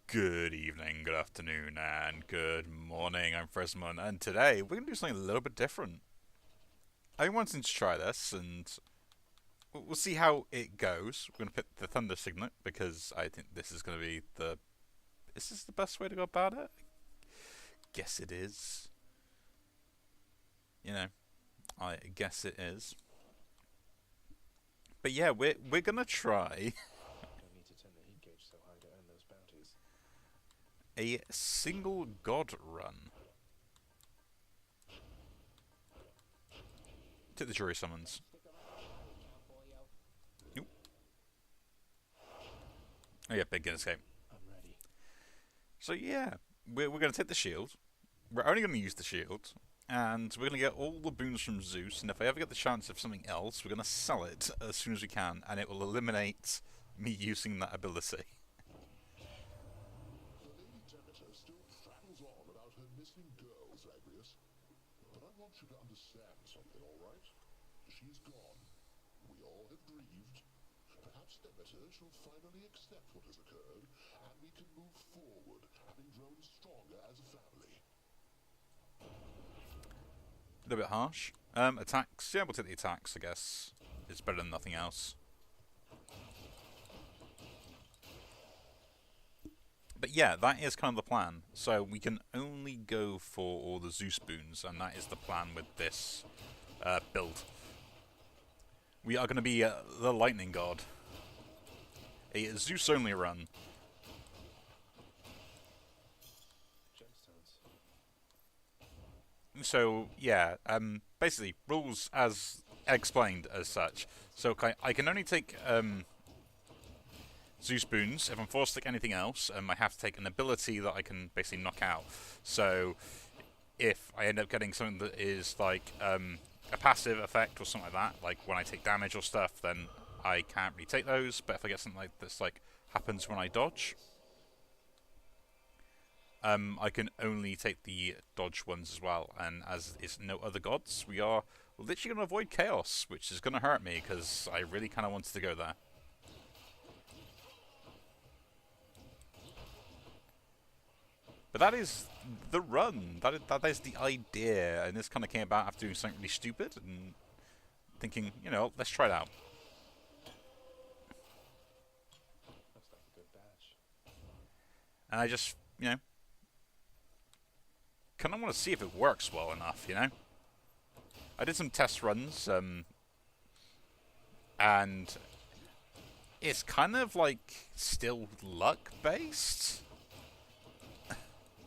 Good evening, good afternoon, and good morning. I'm Fresmon, and today we're going to do something a little bit different. I've been wanting to try this, and we'll see how it goes. We're going to pick the Thunder Signet because I think this is going to be the. Is this the best way to go about it? Guess it is. You know, I guess it is. But yeah, we're going to try No need to turn the heat gauge so high to earn those bounties. a single god run. To the jury summons. Nope. Oh yeah, big escape. I'm ready. So yeah, we're going to take the shield. We're only going to use the shield, and we're going to get all the boons from Zeus. And if I ever get the chance of something else, we're going to sell it as soon as we can, and it will eliminate me using that ability. The Lady Demeter still prattles on about her missing girls, Agrius. But I want you to understand something, all right? She's gone. We all have grieved. Perhaps Demeter shall finally accept what has occurred, and we can move forward, having grown stronger as a family. A little bit harsh. Attacks. Yeah, we'll take the attacks, I guess. It's better than nothing else. But yeah, that is kind of the plan. So we can only go for all the Zeus boons, and that is the plan with this build. We are going to be the Lightning God. A Zeus only run. Gemstones. So yeah, basically rules as explained as such. So I can only take Zeus boons. If I'm forced to take anything else, I have to take an ability that I can basically knock out. So if I end up getting something that is like a passive effect or something like that, like when I take damage or stuff, then I can't really take those. But if I get something like this, like happens when I dodge, I can only take the dodge ones as well. And as it's no other gods, we are literally going to avoid chaos, which is going to hurt me because I really kind of wanted to go there. But that is the run. That is the idea, and this kind of came about after doing something really stupid and thinking, let's try it out. Looks like a good batch. And I just, kind of want to see if it works well enough, I did some test runs, and it's kind of like still luck based,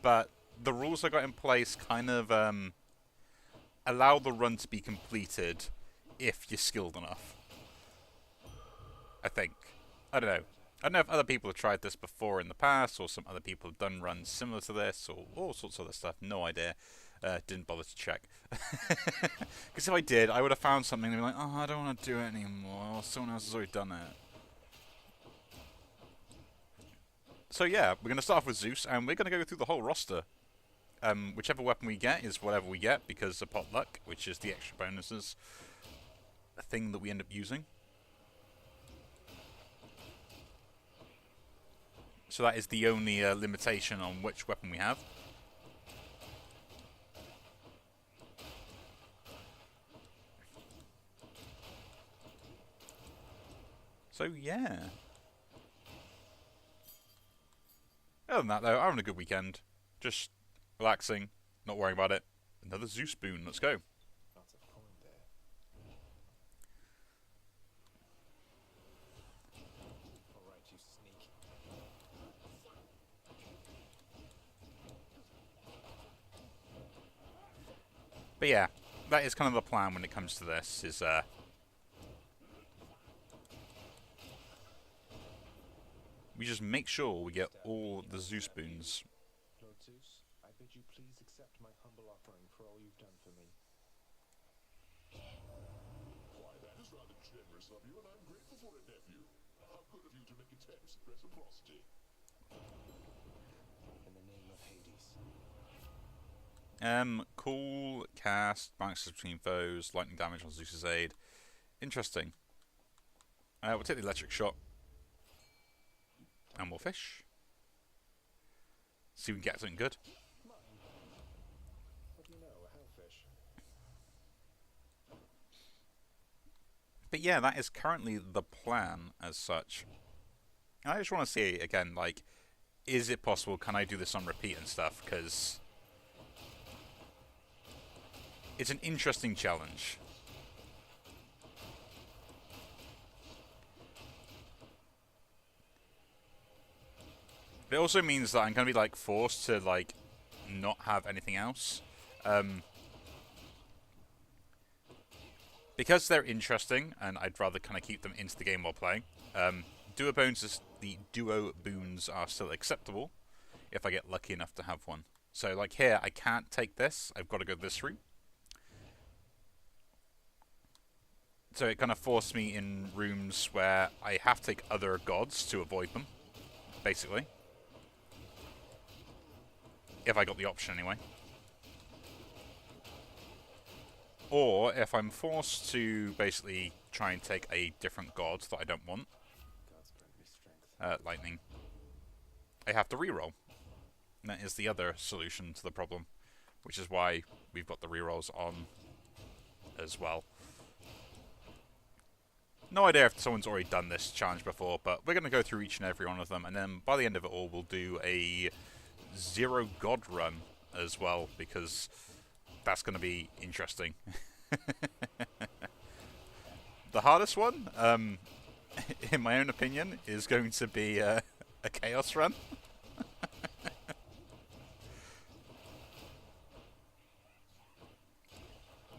but the rules I got in place kind of allow the run to be completed if you're skilled enough. I think. I don't know. I don't know if other people have tried this before in the past, or some other people have done runs similar to this, or all sorts of other stuff. No idea. Didn't bother to check. Because if I did, I would have found something and be like, oh, I don't want to do it anymore. Or someone else has already done it. So yeah, we're going to start off with Zeus, and we're going to go through the whole roster. Whichever weapon we get is whatever we get, because of potluck, which is the extra bonuses, a thing that we end up using. So that is the only limitation on which weapon we have. So yeah. Other than that though, I'm having a good weekend. Just relaxing, not worrying about it. Another Zeus boon, let's go. Lots of coin there. Alright, you sneak. But yeah, that is kind of the plan when it comes to this, is we just make sure we get all the Zeus boons. Lord Zeus, I bid you please accept my humble offering for all you've done for me. Why, that is rather generous of you, and I'm grateful for it, nephew. How good of you to make attempts at reciprocity. In the name of Hades. Cool, cast, balances between foes, lightning damage on Zeus's aid. Interesting. We'll take the electric shot. And more fish. See if we can get something good. Mine. What do you know, a hellfish? But yeah, that is currently the plan as such. I just want to see, again, like, is it possible? Can I do this on repeat and stuff? Because it's an interesting challenge. It also means that I'm going to be, like, forced to, like, not have anything else. Because they're interesting, and I'd rather kind of keep them into the game while playing, the duo boons are still acceptable if I get lucky enough to have one. So, like here, I can't take this. I've got to go this route. So it kind of forced me in rooms where I have to take other gods to avoid them, basically. If I got the option, anyway. Or if I'm forced to basically try and take a different god that I don't want, God's grant me strength. lightning, I have to reroll. And that is the other solution to the problem, which is why we've got the rerolls on as well. No idea if someone's already done this challenge before, but we're going to go through each and every one of them, and then by the end of it all, we'll do a 0 god run as well, because that's going to be interesting. The hardest one, in my own opinion, is going to be a chaos run.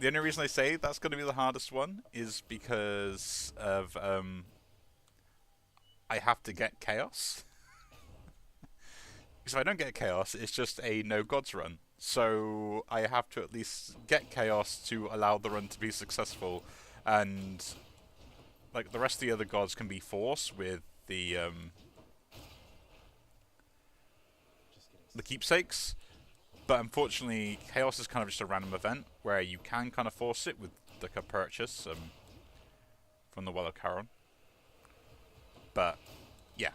The only reason I say that's going to be the hardest one is because of I have to get chaos. Because if I don't get chaos, it's just a no gods run. So I have to at least get chaos to allow the run to be successful, and like the rest of the other gods can be forced with the keepsakes. But unfortunately, chaos is kind of just a random event where you can kind of force it with like a purchase from the Well of Charon. But yeah,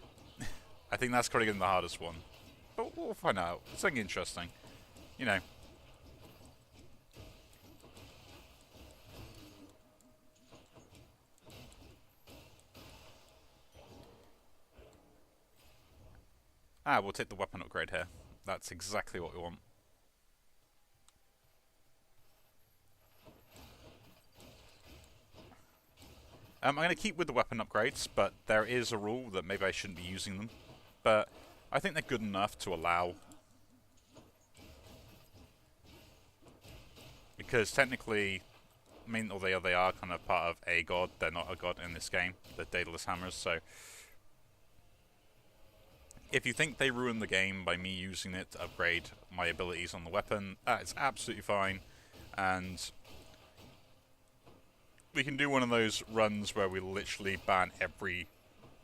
I think that's probably going to be the hardest one. But we'll find out. It's something interesting, you know. We'll take the weapon upgrade here. That's exactly what we want. I'm going to keep with the weapon upgrades, but there is a rule that maybe I shouldn't be using them. But I think they're good enough to allow. Because technically, I mean, although they are kind of part of a god, they're not a god in this game. They're Daedalus hammers, so if you think they ruin the game by me using it to upgrade my abilities on the weapon, that is absolutely fine. And we can do one of those runs where we literally ban every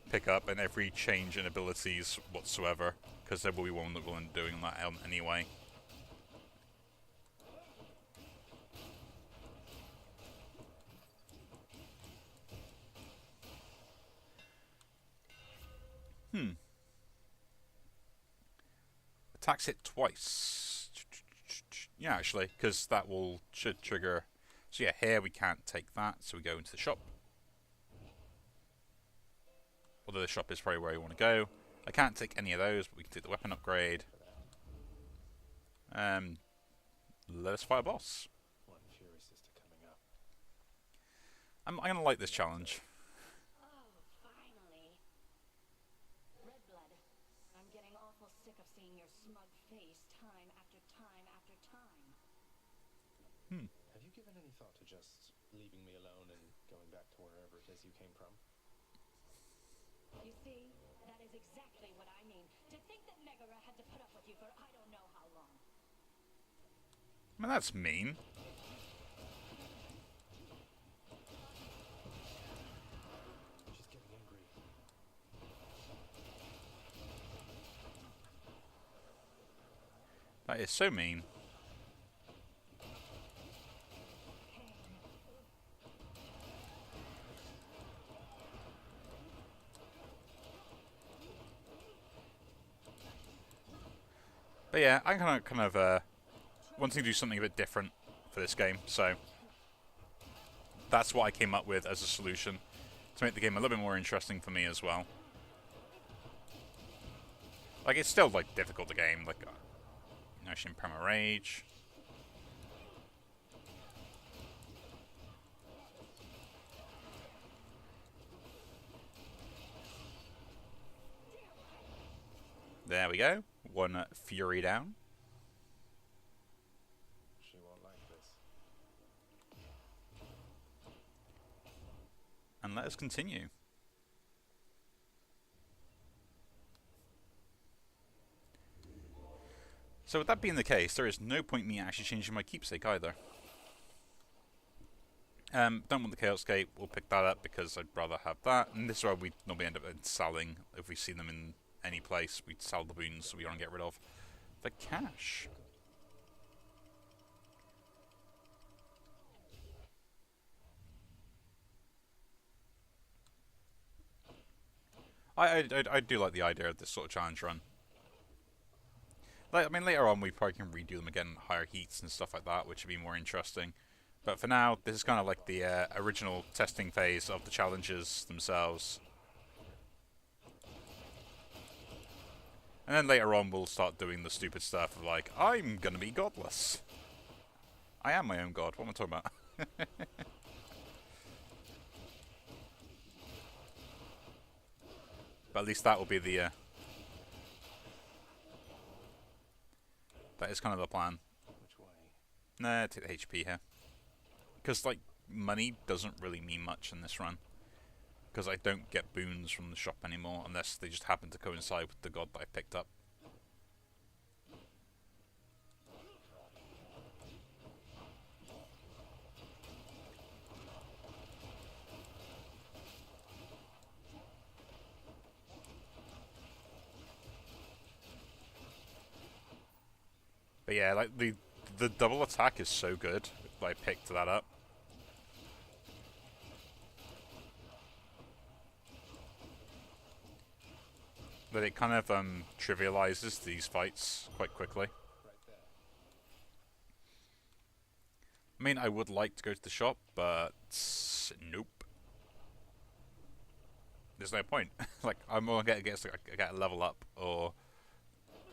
pickup and every change in abilities whatsoever, because there will be one that will end up doing that anyway. Attacks hit twice. Yeah, actually, because that should trigger. So yeah, here we can't take that, so we go into the shop. Although the shop is probably where we want to go. I can't take any of those, but we can take the weapon upgrade. Let us fight a boss. One fury sister coming up. I'm going to like this challenge. Oh, finally. Red blood. I'm getting awful sick of seeing your smug face time after time after time. Have you given any thought to just leaving me alone and going back to wherever it is you came from? You see, that is exactly what I mean. To think that Megara had to put up with you for I don't know how long. I mean, that's mean. She's getting angry. That is so mean. But yeah, I'm kind of wanting to do something a bit different for this game, so that's what I came up with as a solution to make the game a little bit more interesting for me as well. Like, it's still, like, difficult to game, like, Notion Perma Rage. There we go. One Fury down. She won't like this. And let us continue. So with that being the case, there is no point in me actually changing my keepsake either. Don't want the Chaos Gate, we'll pick that up because I'd rather have that. And this is why we normally end up selling. If we see them in any place, we'd sell the boons so we don't get rid of the cash. I do like the idea of this sort of challenge run. Like, I mean, later on we probably can redo them again, higher heats and stuff like that, which would be more interesting. But for now, this is kind of like the original testing phase of the challenges themselves. And then later on we'll start doing the stupid stuff of like, I'm gonna be godless. I am my own god, what am I talking about? But at least that will be the... that is kind of the plan. Which way? Nah, take the HP here. Because, like, money doesn't really mean much in this run. Because I don't get boons from the shop anymore, unless they just happen to coincide with the god that I picked up. But yeah, like, the double attack is so good that I picked that up. That it kind of trivializes these fights quite quickly. Right there. I mean, I would like to go to the shop, but nope. There's no point. Like, I'm gonna get a level up, or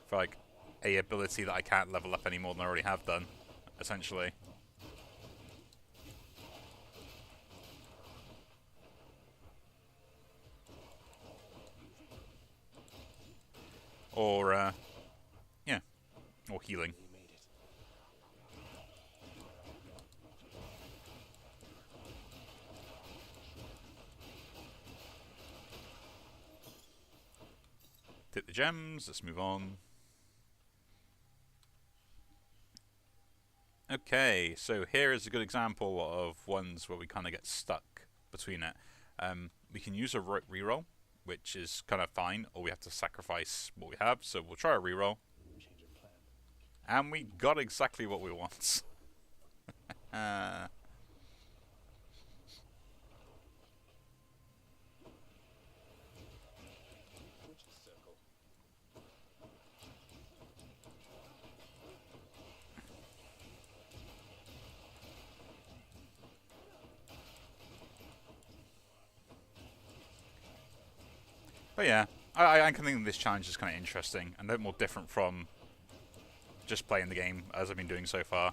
for like a ability that I can't level up any more than I already have done, essentially. Or yeah, or healing. You made it. Take the gems, let's move on. Okay, so here is a good example of ones where we kind of get stuck between it. We can use a reroll, which is kind of fine, or we have to sacrifice what we have, so we'll try a reroll. Change of plan. And we got exactly what we want. Witch's circle. But yeah, I can think this challenge is kind of interesting and a bit more different from just playing the game as I've been doing so far.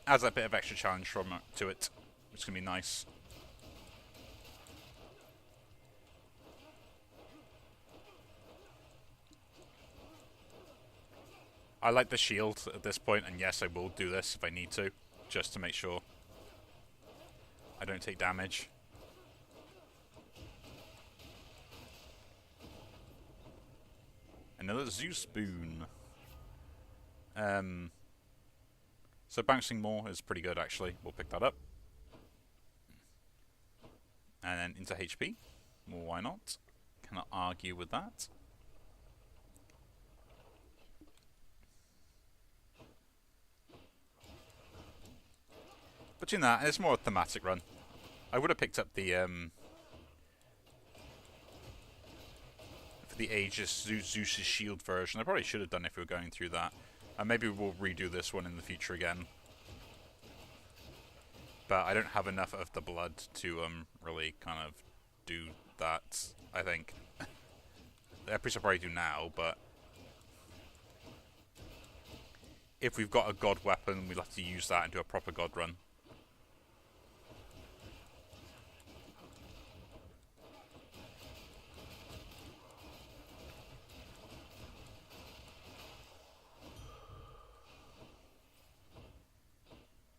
Adds a bit of extra challenge to it, which is going to be nice. I like the shield at this point, and yes, I will do this if I need to, just to make sure I don't take damage. Another Zeus boon. So bouncing more is pretty good, actually. We'll pick that up. And then into HP. Well, why not? Cannot argue with that. But in that, it's more a thematic run. I would have picked up the for the Aegis Zeus's shield version. I probably should have done if we were going through that. And maybe we'll redo this one in the future again. But I don't have enough of the blood to really kind of do that, I think. I probably do now, but if we've got a god weapon, we'll have to use that and do a proper god run.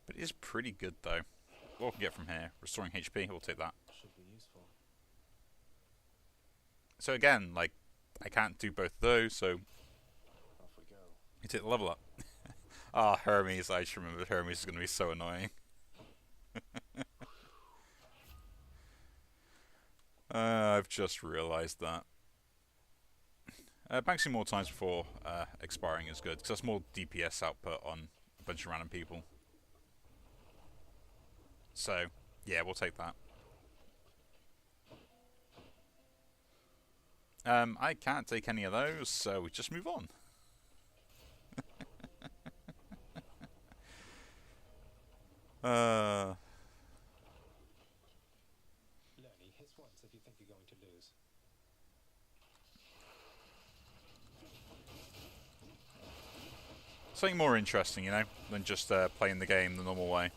But it is pretty good, though. What can we get from here? Restoring HP, we'll take that. Should be useful. So again, like, I can't do both of those, so Off we go. you take the level up. Ah, Hermes, I just remembered Hermes is going to be so annoying. I've just realised that. Bouncing more times before expiring is good, because that's more DPS output on a bunch of random people. So, yeah, we'll take that. I can't take any of those, so we just move on. Lenny, hiss once if you think you're going to lose. Something more interesting, you know, than just playing the game the normal way.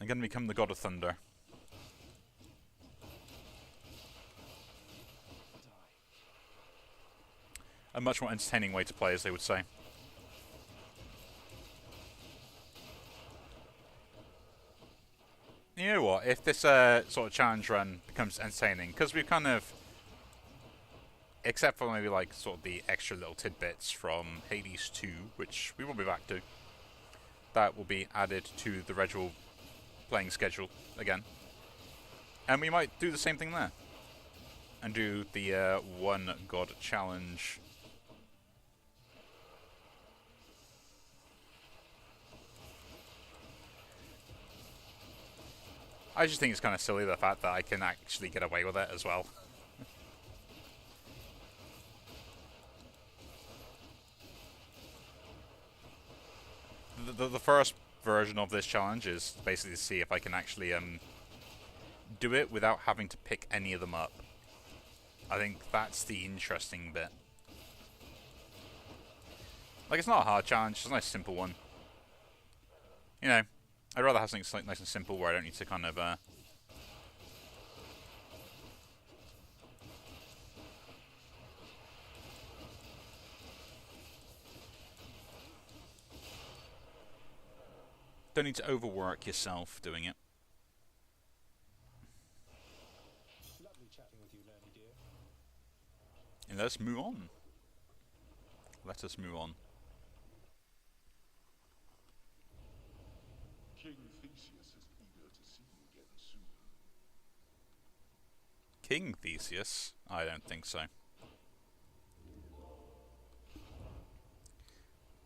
I'm going to become the God of Thunder. A much more entertaining way to play, as they would say. You know what? If this sort of challenge run becomes entertaining, because we've kind of, except for maybe like sort of the extra little tidbits from Hades 2, which we will be back to, that will be added to the regular playing schedule again. And we might do the same thing there. And do the one god challenge. I just think it's kind of silly, the fact that I can actually get away with it as well. The first version of this challenge is basically to see if I can actually do it without having to pick any of them up. I think that's the interesting bit. Like, it's not a hard challenge, it's a nice simple one. You know, I'd rather have something nice and simple where I don't need to kind of don't need to overwork yourself doing it. Lovely chatting with you, Lenny dear. And let's move on. Let us move on. King Theseus is eager to see you again soon. King Theseus? I don't think so.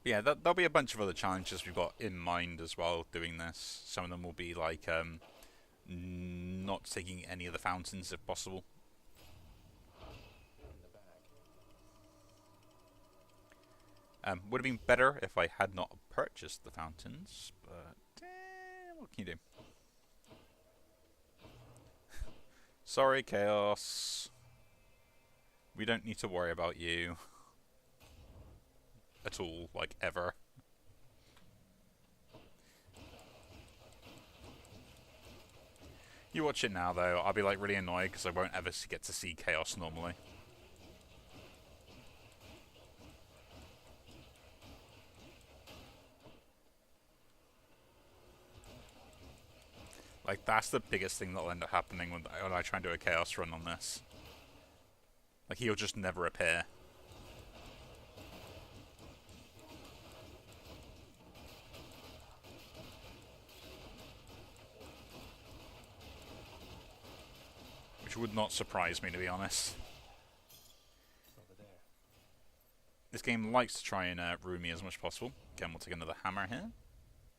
Yeah, there'll be a bunch of other challenges we've got in mind as well doing this. Some of them will be like not taking any of the fountains if possible. In the bag. Would have been better if I had not purchased the fountains, but what can you do? Sorry, Chaos. We don't need to worry about you. At all, like, ever. You watch it now, though, I'll be, like, really annoyed because I won't ever get to see Chaos normally. Like, that's the biggest thing that'll end up happening when I try and do a Chaos run on this. Like, he'll just never appear. Which would not surprise me, to be honest. Over there. This game likes to try and ruin me as much as possible. Again, we'll take another hammer here.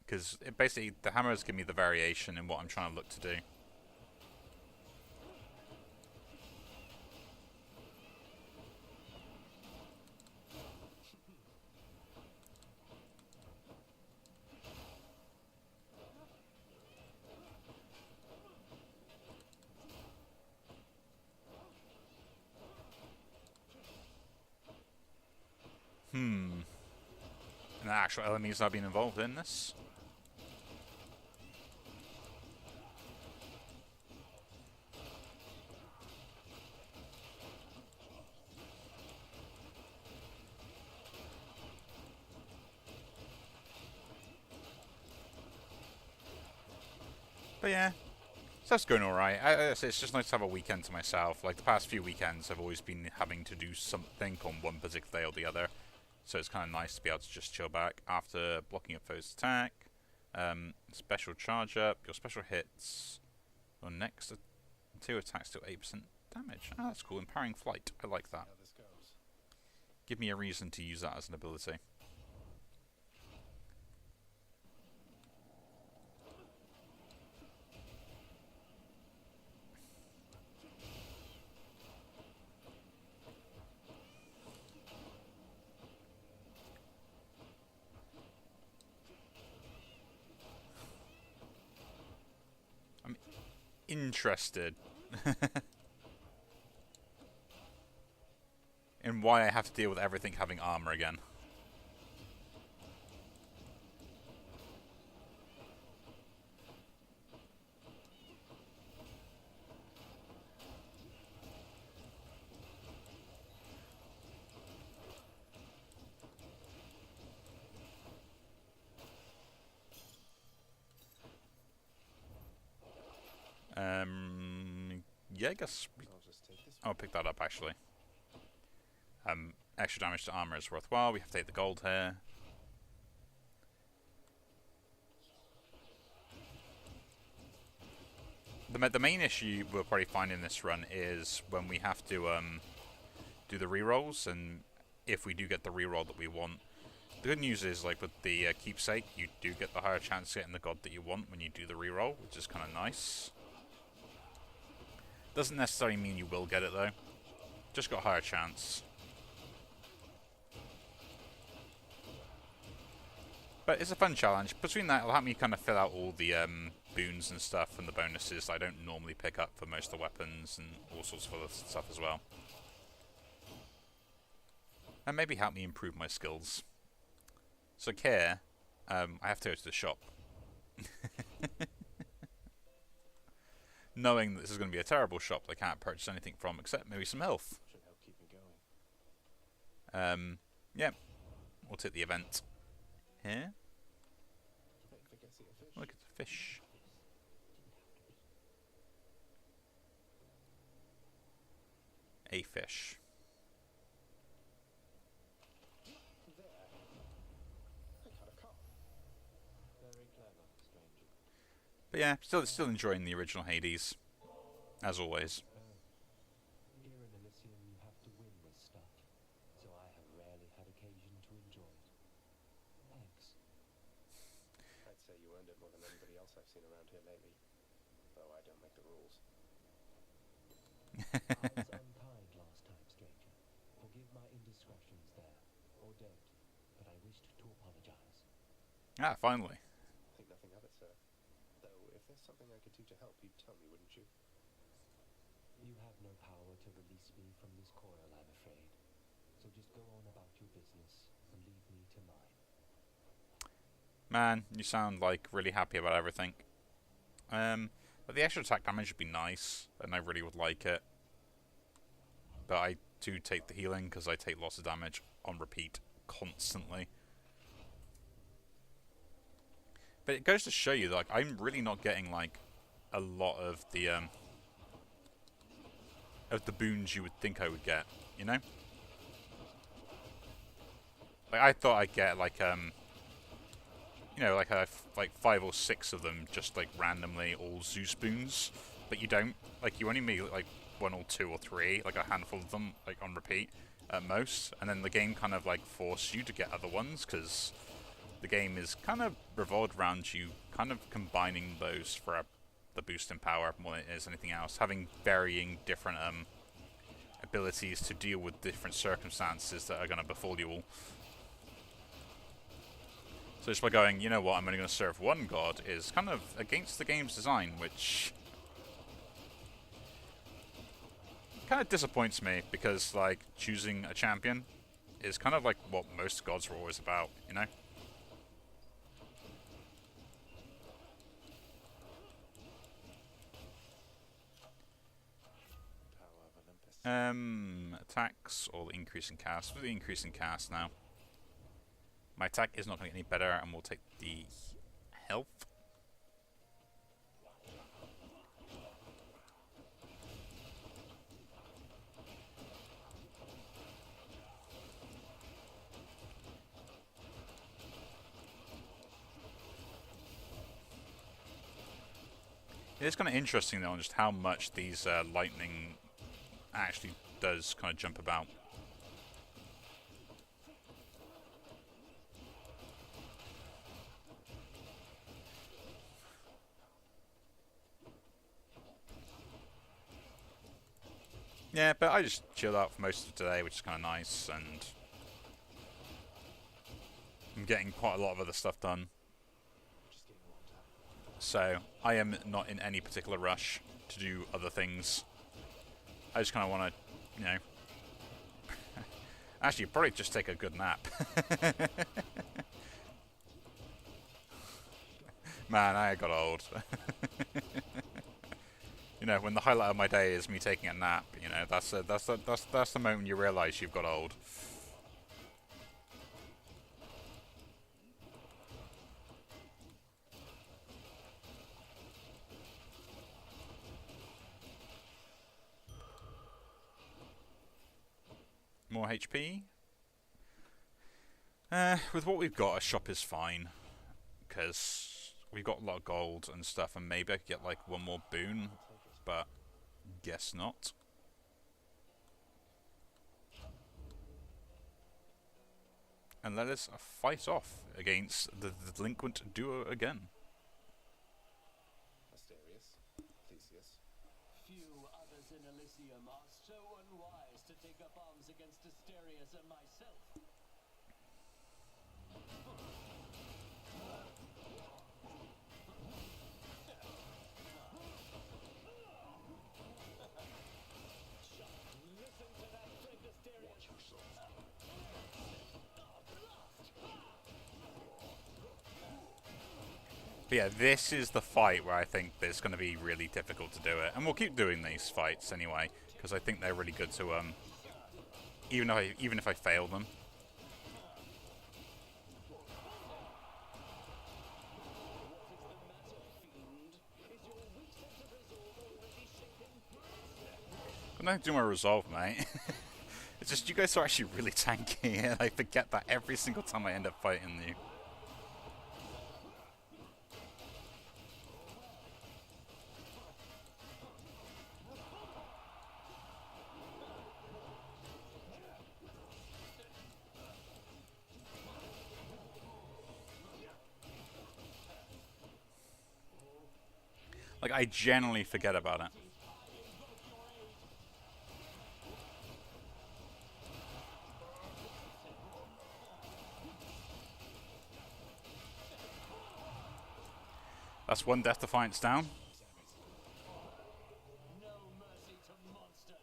Because basically, the hammers give me the variation in what I'm trying to look to do. And the actual enemies that have been involved in this. But yeah, stuff's going alright. It's just nice to have a weekend to myself. Like, the past few weekends, I've always been having to do something on one particular day or the other. So it's kind of nice to be able to just chill back after blocking a foe's attack. Special charge up, your special hits. Your next 2 attacks do 8% damage. Oh, that's cool. Empowering flight. I like that. How this goes. Give me a reason to use that as an ability. I'm interested in why I have to deal with everything having armor again. Yeah, I guess I'll just take this. I'll pick that up actually. Extra damage to armor is worthwhile. We have to take the gold here. The main issue we'll probably find in this run is when we have to do the rerolls, and if we do get the reroll that we want. The good news is, like with the keepsake, you do get the higher chance of getting the god that you want when you do the reroll, which is kind of nice. Doesn't necessarily mean you will get it though. Just got a higher chance. But it's a fun challenge. Between that, it'll help me kind of fill out all the boons and stuff and the bonuses that I don't normally pick up for most of the weapons and all sorts of other stuff as well. And maybe help me improve my skills. So Care, I have to go to the shop. Knowing that this is going to be a terrible shop that I can't purchase anything from except maybe some health. Should help keep me going. Yeah, we'll take the event here. Hey, think I see a fish. Look at the fish. A fish. There. I caught a cop. Very clever, stranger. But yeah, still enjoying the original Hades, as always. Here in Elysium you have to win this stuff, so I have rarely had occasion to enjoy it. Thanks. I'd say you earned it more than anybody else I've seen around here lately. Though I don't make the rules. I was unkind last time, stranger. Forgive my indiscretions there, or don't, but I wished to apologize. Ah, finally. Think nothing of it, sir. Though, if there's something I could do to help, you'd tell me, wouldn't you? You have no power to release me from this coil, I'm afraid. So just go on about your business and leave me to mine. Man, you sound like really happy about everything. But the extra attack damage would be nice, and I really would like it. But I do take the healing because I take lots of damage on repeat constantly. But it goes to show you that, like, I'm really not getting like a lot of the boons you would think I would get, you know? Like, I thought I'd get like you know, like like 5 or 6 of them just like randomly all Zeus boons, but you don't. Like, you only make like 1 or 2 or 3, like a handful of them, like on repeat at most, and then the game kind of like forces you to get other ones because the game is kind of revolved around you kind of combining those for the boost in power more than it is anything else, having varying different abilities to deal with different circumstances that are going to befall you all. So just by going, you know what, I'm only going to serve one god is kind of against the game's design, which kind of disappoints me because, like, choosing a champion is kind of like what most gods were always about, you know? Power of Olympus. Attacks or the increase in cast? For the increase in cast now. My attack is not going to get any better, and we'll take the health. It's kind of interesting though, on just how much these lightning actually does kind of jump about. Yeah, but I just chilled out for most of today, which is kind of nice, and I'm getting quite a lot of other stuff done. Just getting along to that. So I am not in any particular rush to do other things. I just kind of want to, you know, actually probably just take a good nap. Man, I got old. You know, when the highlight of my day is me taking a nap, you know, that's the moment you realise you've got old. More HP. With what we've got, a shop is fine, because we've got a lot of gold and stuff, and maybe I could get like one more boon, but guess not. And let us fight off against the delinquent duo again. Asterius, Theseus. Few others in Elysium are so unwise to take up arms against Asterius and myself. Listen to that, friend Asterius. But yeah, this is the fight where I think it's going to be really difficult to do it. And we'll keep doing these fights anyway, because I think they're really good to, even if I fail them. Got nothing to do with my resolve, mate. It's just you guys are actually really tanky, and I forget that every single time I end up fighting you. Like, I generally forget about it. That's one Death Defiance down. No mercy to monsters.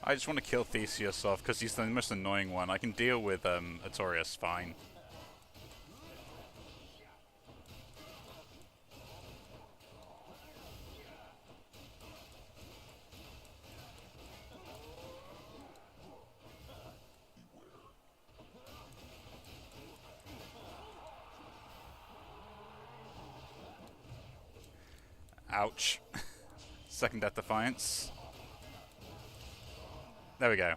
I just want to kill Theseus off because he's the most annoying one. I can deal with Artorias fine. Ouch. Second Death Defiance. There we go.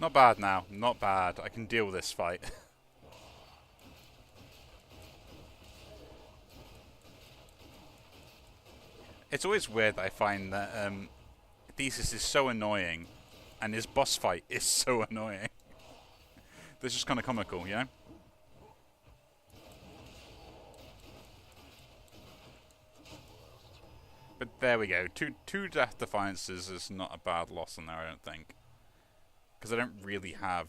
Not bad now. Not bad. I can deal with this fight. It's always weird that I find that Thesis is so annoying, and his boss fight is so annoying. This is kind of comical, you know? But there we go. Two Death Defiances is not a bad loss in there, I don't think. Because I don't really have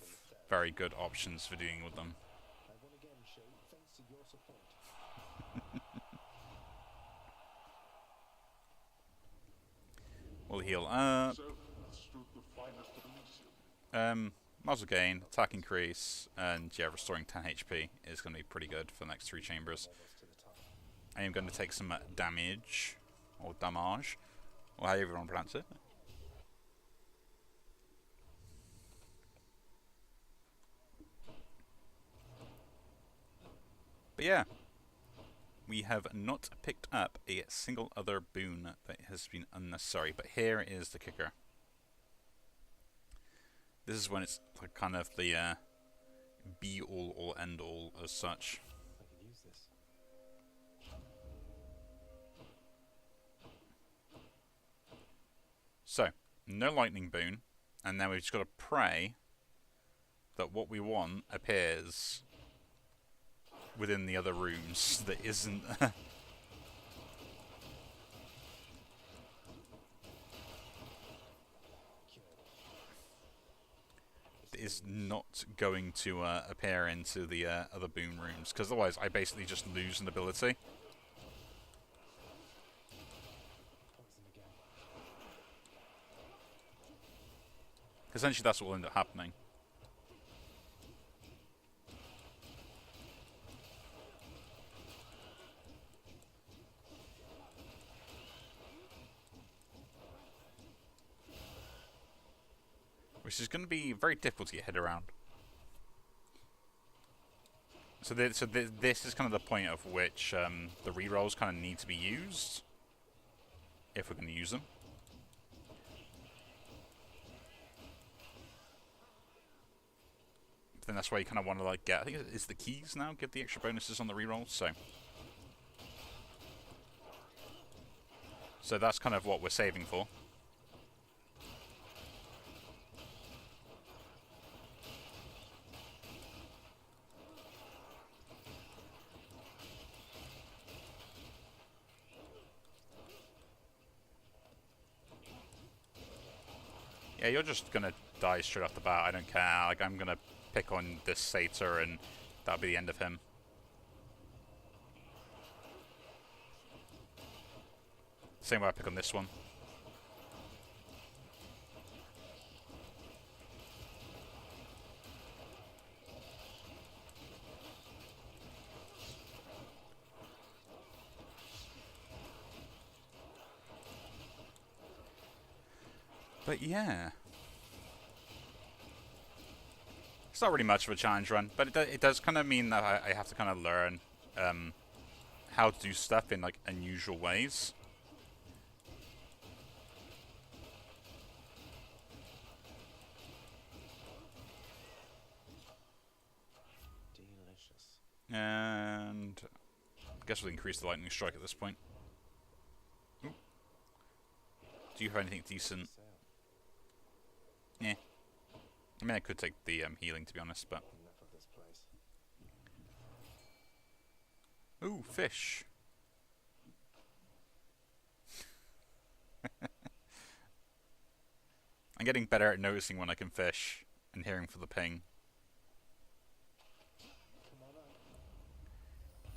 very good options for dealing with them. I won again, Shay, thanks to your support. We'll heal So, stood the finest of Elysium. muzzle gain, attack increase, and yeah, restoring 10 HP is going to be pretty good for the next 3 chambers. Almost to the top. I am going to take some damage, or damage, or however you want to pronounce it. But yeah, we have not picked up a single other boon that has been unnecessary, but here is the kicker. This is when it's like kind of the be-all or end-all as such. I could use this. So, no lightning boon, and now we've just got to pray that what we want appears within the other rooms that isn't is not going to appear into the other boon rooms, because otherwise I basically just lose an ability. Poison again. Essentially that's what will end up happening. Which is going to be very difficult to get head around. So this is kind of the point of which the rerolls kind of need to be used, if we're going to use them. But then that's why you kind of want to like get, I think it's the keys now, give the extra bonuses on the rerolls. So that's kind of what we're saving for. Yeah, you're just gonna die straight off the bat. I don't care. Like, I'm gonna pick on this satyr, and that'll be the end of him. Same way I pick on this one. But yeah, it's not really much of a challenge run, but it does kind of mean that I have to kind of learn how to do stuff in like unusual ways. Delicious. And I guess we'll increase the lightning strike at this point. Ooh. Do you have anything decent? Sale. Yeah. I mean, I could take the healing, to be honest, but... Enough of this place. Ooh, fish. I'm getting better at noticing when I can fish and hearing for the ping. Come on up.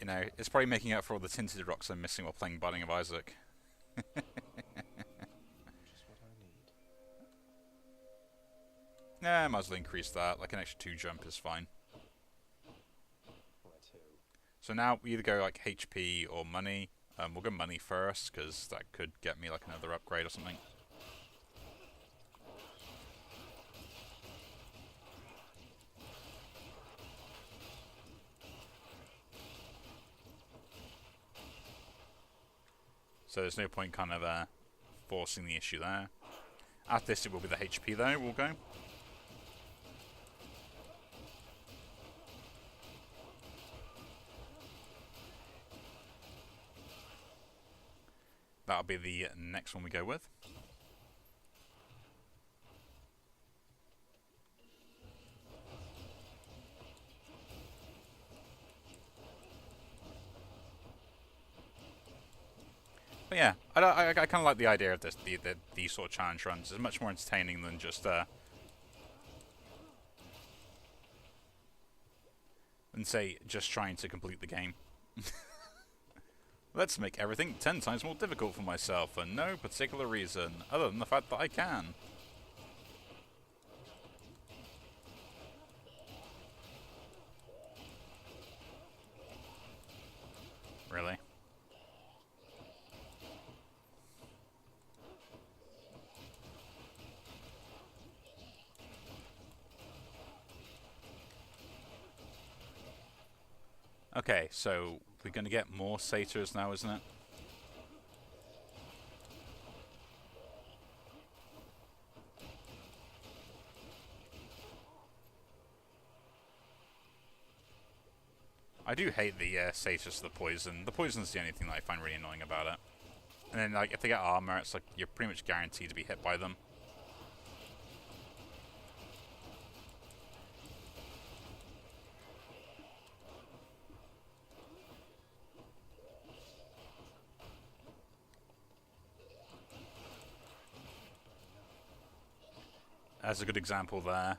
You know, it's probably making up for all the tinted rocks I'm missing while playing Binding of Isaac. Just what I need. Yeah, I might as well increase that. Like an extra 2 jump is fine. Where to? So now we either go like HP or money. We'll go money first, because that could get me like another upgrade or something. So there's no point kind of forcing the issue there. After this it will be the HP though, we'll go. That'll be the next one we go with. But yeah, I kind of like the idea of this. These sort of challenge runs is much more entertaining than just say just trying to complete the game. Let's make everything 10 times more difficult for myself for no particular reason other than the fact that I can. Really? Okay, so we're going to get more satyrs now, isn't it? I do hate the satyrs to the poison. The poison's the only thing that I find really annoying about it. And then, like, if they get armor, it's like you're pretty much guaranteed to be hit by them. That's a good example there.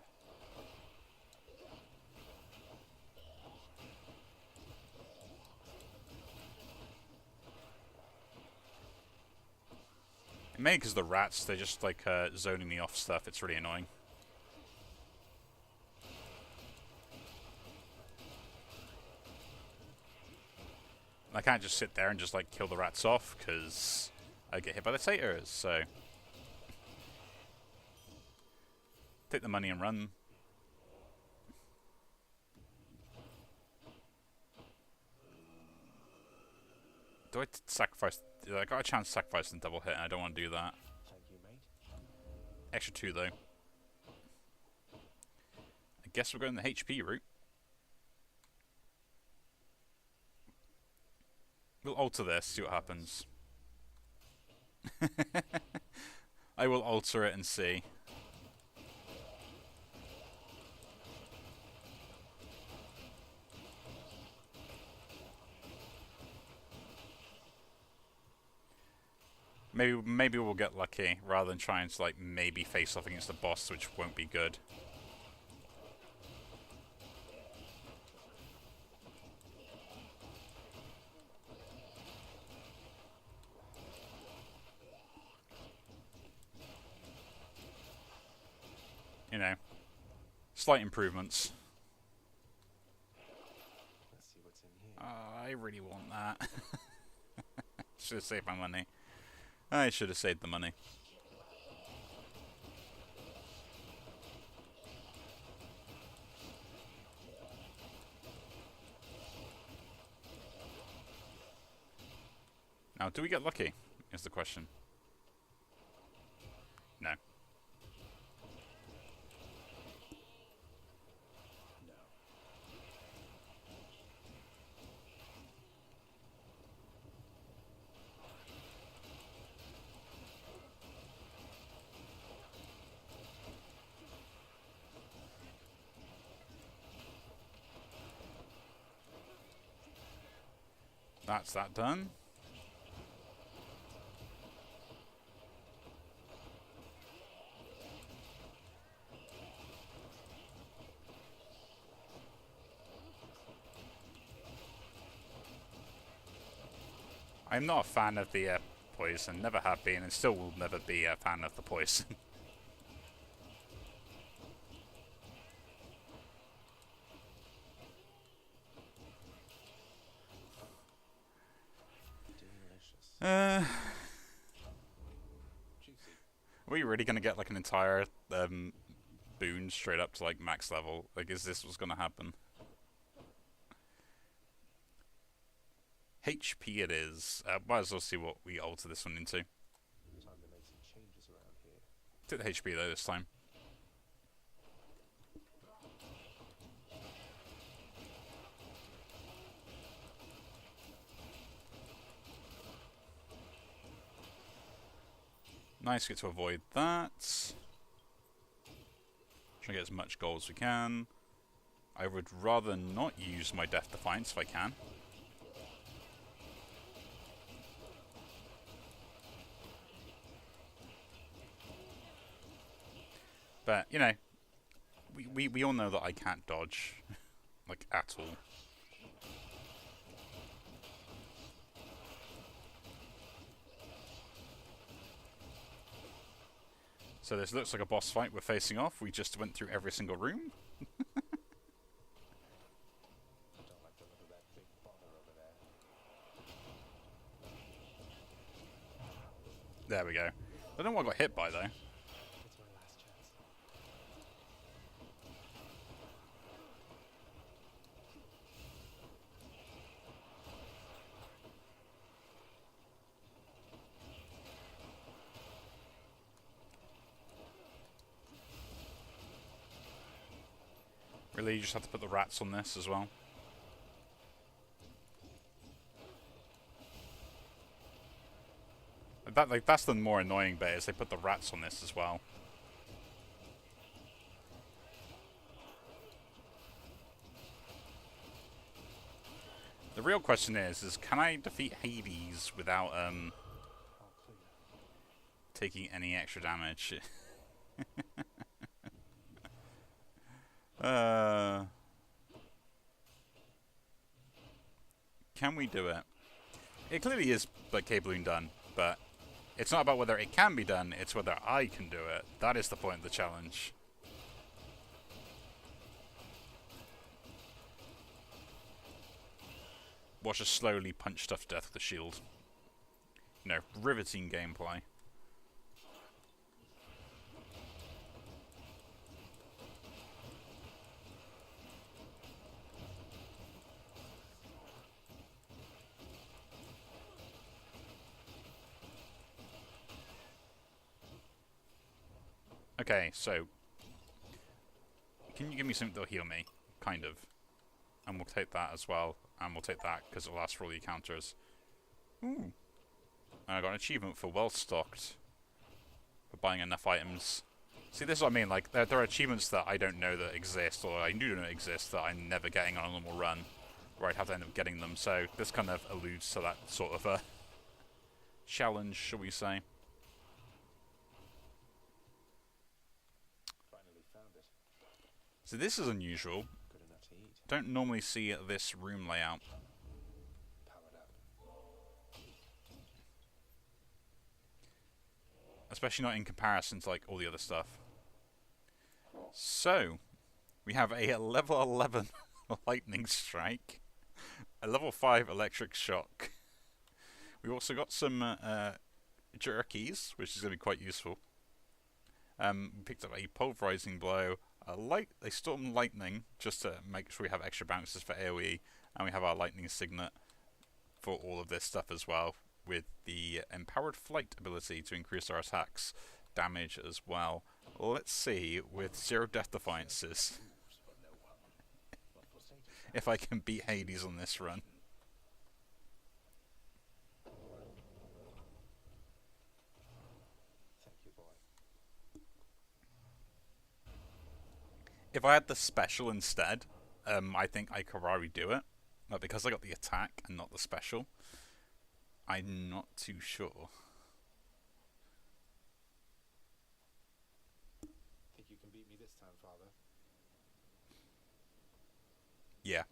Mainly because the rats, they're just like zoning me off stuff. It's really annoying. I can't just sit there and just like kill the rats off because I get hit by the satyrs. So take the money and run. Do I sacrifice? I got a chance to sacrifice and double hit, and I don't want to do that. Thank you, mate. Extra 2 though. I guess we're going the HP route. We'll alter this, see what happens. I will alter it and see. Maybe we'll get lucky rather than trying to like maybe face off against the boss, which won't be good. You know, slight improvements. Let's see what's in here. I really want that. Should have saved my money. I should have saved the money. Now, do we get lucky? Is the question. No. No. That's that done. I'm not a fan of the poison, never have been, and still will never be a fan of the poison. Delicious. Juicy. Are we really gonna get like an entire boon straight up to like max level? Like, is this what's gonna happen? HP it is. Might as well see what we alter this one into. Time to make some changes around here. Take the HP though this time. Nice, get to avoid that. Try to get as much gold as we can. I would rather not use my Death Defiance if I can. But, you know, we all know that I can't dodge, like, at all. So this looks like a boss fight we're facing off. We just went through every single room. I don't like the look of that big bother over there. There we go. I don't know what I got hit by, though. It's my last chance. Really, you just have to put the rats on this as well. That's the more annoying bit, is they put the rats on this as well. The real question is can I defeat Hades without All clear. taking any extra damage? Can we do it? It clearly is like capable and done, but it's not about whether it can be done, it's whether I can do it. That is the point of the challenge. Watch us slowly punch stuff to death with a shield. You know, riveting gameplay. Okay, so can you give me something that'll heal me? Kind of. And we'll take that as well. And we'll take that because it'll last for all the encounters. Ooh. And I got an achievement for well stocked. For buying enough items. See, this is what I mean. Like, there are achievements that I don't know that exist, or I do know exist, that I'm never getting on a normal run. Where I'd have to end up getting them. So this kind of alludes to that sort of a challenge, shall we say. Finally found it. So this is unusual. Good enough to eat. Don't normally see this room layout. Powered up. Especially not in comparison to like all the other stuff. So, we have a level 11 lightning strike, a level 5 electric shock. We also got some jerkies, which is going to be quite useful. We picked up a pulverizing blow, a storm lightning, just to make sure we have extra bounces for AoE, and we have our lightning signet for all of this stuff as well, with the empowered flight ability to increase our attacks damage as well. Let's see, with 0 death defiances, if I can beat Hades on this run. Thank you, boy. If I had the special instead, I think I could already do it. But because I got the attack and not the special, I'm not too sure. Think you can beat me this time, Father? Yeah.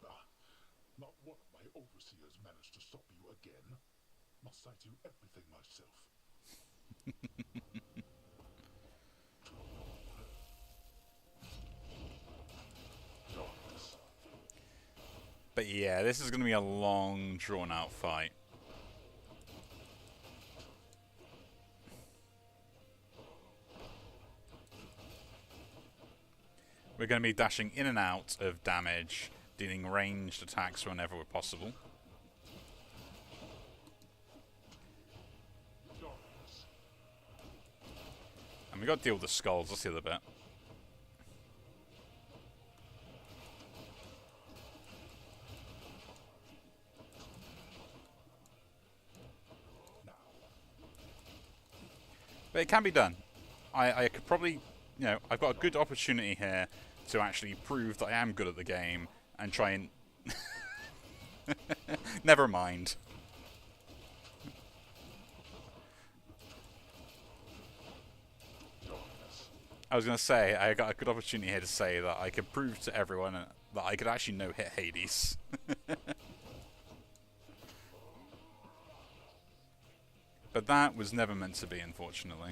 Not one of my overseers managed to stop you again. Must I do everything myself? Darkness. But yeah, this is going to be a long, drawn-out fight. We're going to be dashing in and out of damage, dealing ranged attacks whenever possible. Darkness. And we got to deal with the skulls, that's the other bit. But it can be done. I could probably, you know, I've got a good opportunity here to actually prove that I am good at the game and try and... Never mind. I was going to say, I got a good opportunity here to say that I could prove to everyone that I could actually no-hit Hades. But that was never meant to be, unfortunately.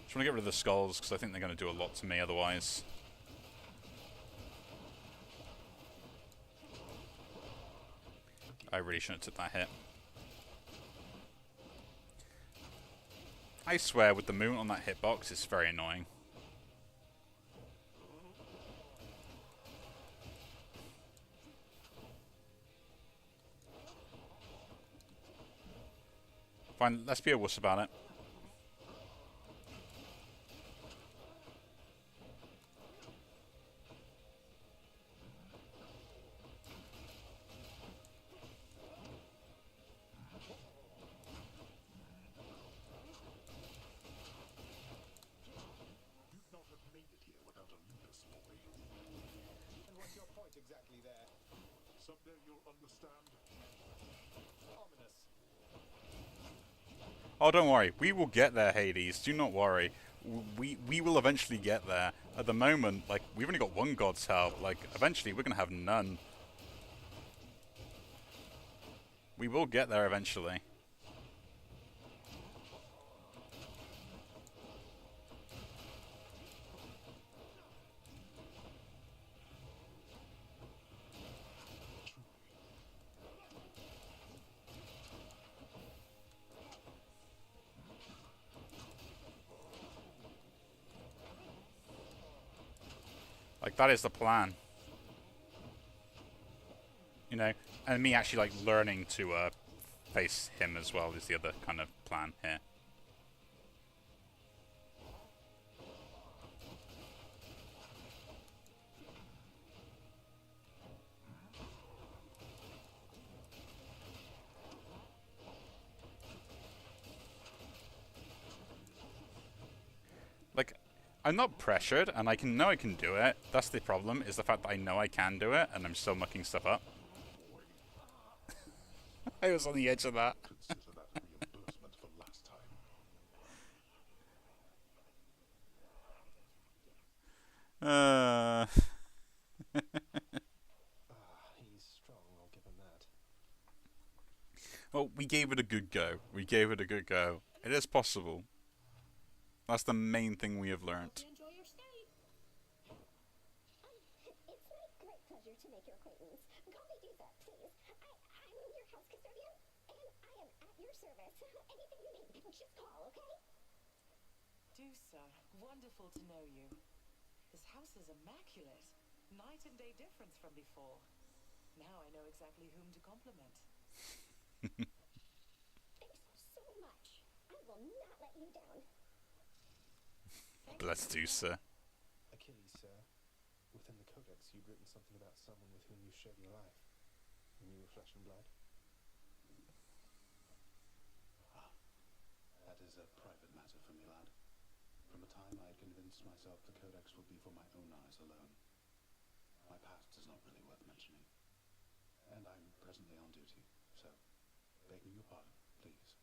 Just want to get rid of the skulls, because I think they're going to do a lot to me otherwise. I really shouldn't have took that hit. I swear, with the movement on that hitbox, it's very annoying. Fine, let's be a wuss about it. Exactly there. Someday you'll understand. Ominous. Oh, don't worry. We will get there, Hades. Do not worry. We will eventually get there. At the moment, like, we've only got one god's help. Like, eventually we're going to have none. We will get there eventually. Like, that is the plan. You know, and me actually, like, learning to face him as well is the other kind of plan here. Like, I'm not pressured, and I know I can do it. That's the problem, is the fact that I know I can do it, and I'm still mucking stuff up. I was on the edge of that. Consider that reimbursement for last time. He's strong, I'll give him that. Well, we gave it a good go. We gave it a good go. It is possible. That's the main thing we have learnt. Enjoy your stay. It's my great pleasure to make your acquaintance. Call me Dusa, please. I'm your house custodian, and I am at your service. Anything you need, just call, okay? Dusa, wonderful to know you. This house is immaculate. Night and day difference from before. Now I know exactly whom to compliment. Thanks so much. I will not let you down. Bless Dusa. Achilles, sir. Within the Codex, you'd written something about someone with whom you shared your life. When you were flesh and blood. That is a private matter for me, lad. From a time I had convinced myself the Codex would be for my own eyes alone. My past is not really worth mentioning. And I'm presently on duty, so begging your pardon, please.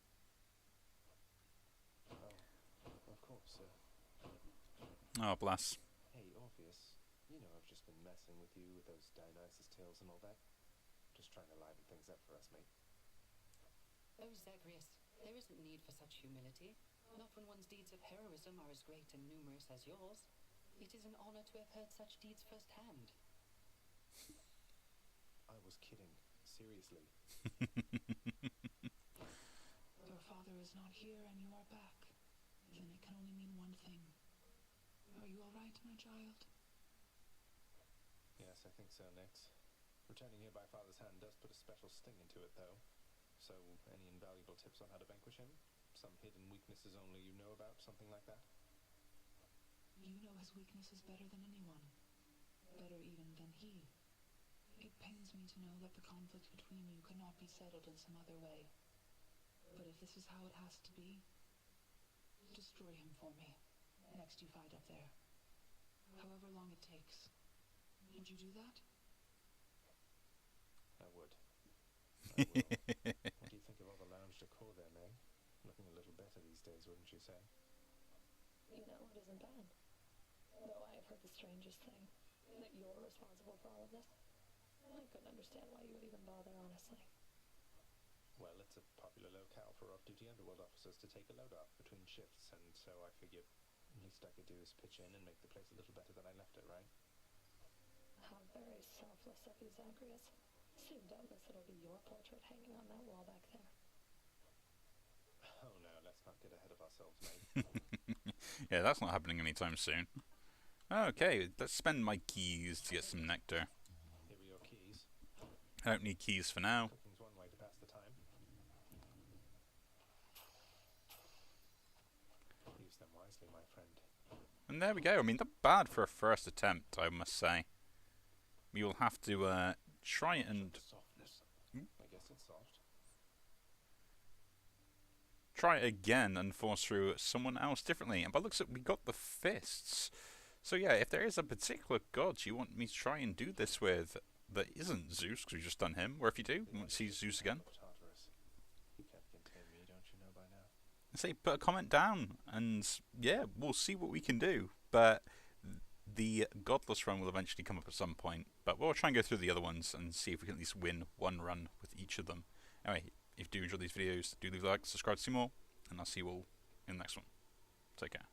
Oh, of course, sir. Oh, bless. Hey, Orpheus. You know I've just been messing with you with those Dionysus tales and all that. Just trying to liven things up for us, mate. Oh, Zagreus, there isn't need for such humility. Not when one's deeds of heroism are as great and numerous as yours. It is an honor to have heard such deeds firsthand. I was kidding. Seriously. Your father is not here and you are back. Then it can only mean one thing. Are you all right, my child? Yes, I think so, Nix. Returning here by father's hand does put a special sting into it, though. So, any invaluable tips on how to vanquish him? Some hidden weaknesses only you know about, something like that? You know his weaknesses better than anyone. Better even than he. It pains me to know that the conflict between you cannot be settled in some other way. But if this is how it has to be, destroy him for me, next you fight up there. However long it takes. Would you do that? I would. I will. What do you think of all the lounge decor there, May? Looking a little better these days, wouldn't you say? You know, it isn't bad. Though I have heard the strangest thing, that you're responsible for all of this. I couldn't understand why you would even bother, honestly. Well, it's a popular locale for off-duty underworld officers to take a load off between shifts, and so I figured least I could do is pitch in and make the place a little better than I left it, right? How very selfless of you, Zagreus. Soon, doubtless, it'll be your portrait hanging on that wall back there. Oh no, let's not get ahead of ourselves, mate. Yeah, that's not happening anytime soon. Okay, let's spend my keys to get some nectar. Here are your keys. I don't need keys for now. Cooking's one way to pass the time. Use them wisely, my friend. And there we go. I mean, not bad for a first attempt, I must say. We will have to try and Softness. I guess it's soft. try it again and force through someone else differently. And by the looks of it, we got the fists. So yeah, if there is a particular god you want me to try and do this with that isn't Zeus, because we've just done him, or if you do, you want to see Zeus again, Tartarus. You can't contain me, don't you know by now? say put a comment down, and yeah, we'll see what we can do. But the godless run will eventually come up at some point, but we'll try and go through the other ones and see if we can at least win one run with each of them. Anyway, if you do enjoy these videos, do leave a like, subscribe to see more, and I'll see you all in the next one. Take care.